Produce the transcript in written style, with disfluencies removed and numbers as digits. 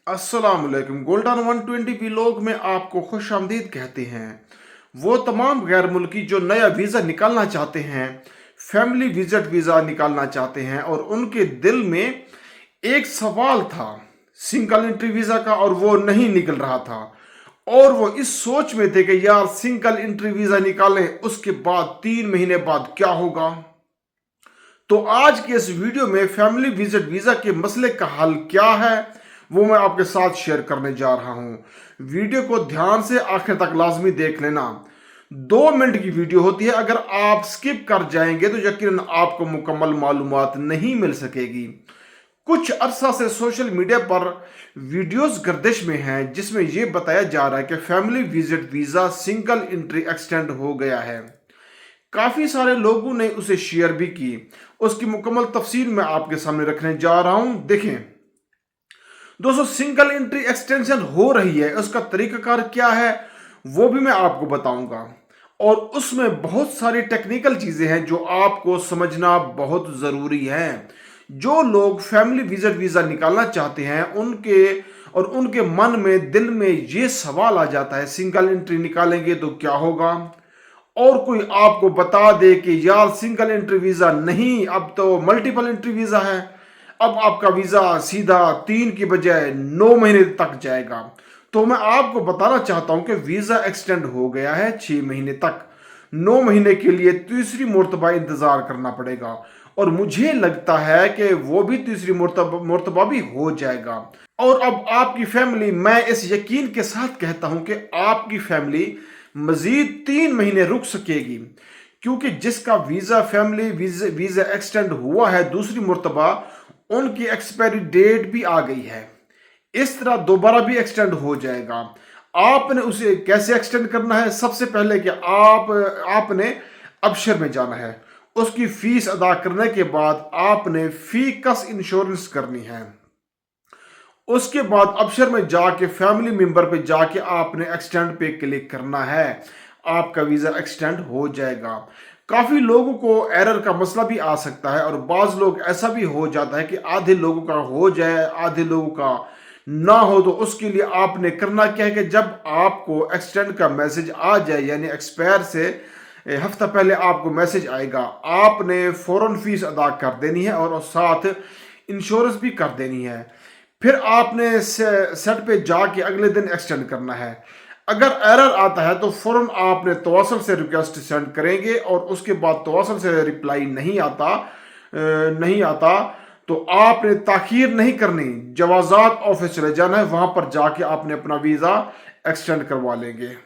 अस्सलाम वालेकुम। Golden 120 vlog में आपको खुश आमदीद कहते हैं। वो तमाम गैर मुल्की जो नया वीज़ा निकालना चाहते हैं, फैमिली विजिट वीज़ा निकालना चाहते हैं, और उनके दिल में एक सवाल था सिंगल एंट्री वीज़ा का, और वो नहीं निकल रहा था, और वो इस सोच में थे कि यार सिंगल एंट्री वीज़ा निकालें, उसके बाद 3 महीने बाद क्या होगा। तो आज की इस वीडियो में फैमिली विजिट वीज़ा के मसले का हल क्या है वो मैं आपके साथ शेयर करने जा रहा हूं। वीडियो को ध्यान से आखिर तक लाजमी देख लेना। 2 मिनट की वीडियो होती है, अगर आप स्किप कर जाएंगे तो यकीनन आपको मुकम्मल मालूमात नहीं मिल सकेगी। कुछ अरसा से सोशल मीडिया पर वीडियोस गर्दिश में हैं जिसमें यह बताया जा रहा है कि family visit visa single entry extend हो गया है। काफ़ी सारे लोगों ने उसे शेयर भी की। उसकी मुकम्मल तफसील मैं आपके सामने रखने जा रहा हूं। देखें दोस्तों, सिंगल एंट्री एक्सटेंशन हो रही है, उसका तरीकाकार क्या है वो भी मैं आपको बताऊंगा, और उसमें बहुत सारी टेक्निकल चीज़ें हैं जो आपको समझना बहुत ज़रूरी है। जो लोग फैमिली विजिट वीज़ा निकालना चाहते हैं उनके मन में दिल में ये सवाल आ जाता है सिंगल एंट्री निकालेंगे तो क्या होगा, और कोई आपको बता दे कि यार सिंगल एंट्री वीज़ा नहीं, अब तो मल्टीपल एंट्री वीज़ा है, अब आपका वीज़ा सीधा 3 की बजाय 9 महीने तक जाएगा। तो मैं आपको बताना चाहता हूं कि वीज़ा एक्सटेंड हो गया है 6 महीने तक। 9 महीने के लिए तीसरी मरतबा इंतज़ार करना पड़ेगा, और मुझे लगता है कि वो भी तीसरी मरतबा भी हो जाएगा। और अब आपकी फैमिली, मैं इस यकीन के साथ कहता हूं कि आपकी फैमिली मजीद 3 महीने रुक सकेगी, क्योंकि जिसका वीज़ा फैमिली वीज़ा एक्सटेंड हुआ है दूसरी मरतबा, उनकी एक्सपायरी डेट भी आ गई है। इस तरह दोबारा भी एक्सटेंड हो जाएगा। आपने उसे कैसे एक्सटेंड करना है? सबसे पहले कि आपने अबशर में जाना है, उसकी फीस अदा करने के बाद आपने फी कस इंश्योरेंस करनी है। उसके बाद अबशर में जाके फैमिली मेंबर पे जाके आपने एक्सटेंड पे क्लिक करना है, आपका वीज़ा एक्सटेंड हो जाएगा। काफ़ी लोगों को एरर का मसला भी आ सकता है, और बाज़ लोग ऐसा भी हो जाता है कि आधे लोगों का हो जाए आधे लोगों का ना हो। तो उसके लिए आपने करना क्या है कि जब आपको एक्सटेंड का मैसेज आ जाए, यानी एक्सपायर से हफ्ता पहले आपको मैसेज आएगा, आपने फ़ौरन फीस अदा कर देनी है और साथ इंश्योरेंस भी कर देनी है। फिर आपने सेट पे जाके अगले दिन एक्सटेंड करना है। अगर एरर आता है तो फौरन आपने तवासल से रिक्वेस्ट सेंड करेंगे, और उसके बाद तवासल से रिप्लाई नहीं आता तो आपने ताखीर नहीं करनी, जवाजात ऑफिस चले जाना है, वहां पर जाके आपने अपना वीज़ा एक्सटेंड करवा लेंगे।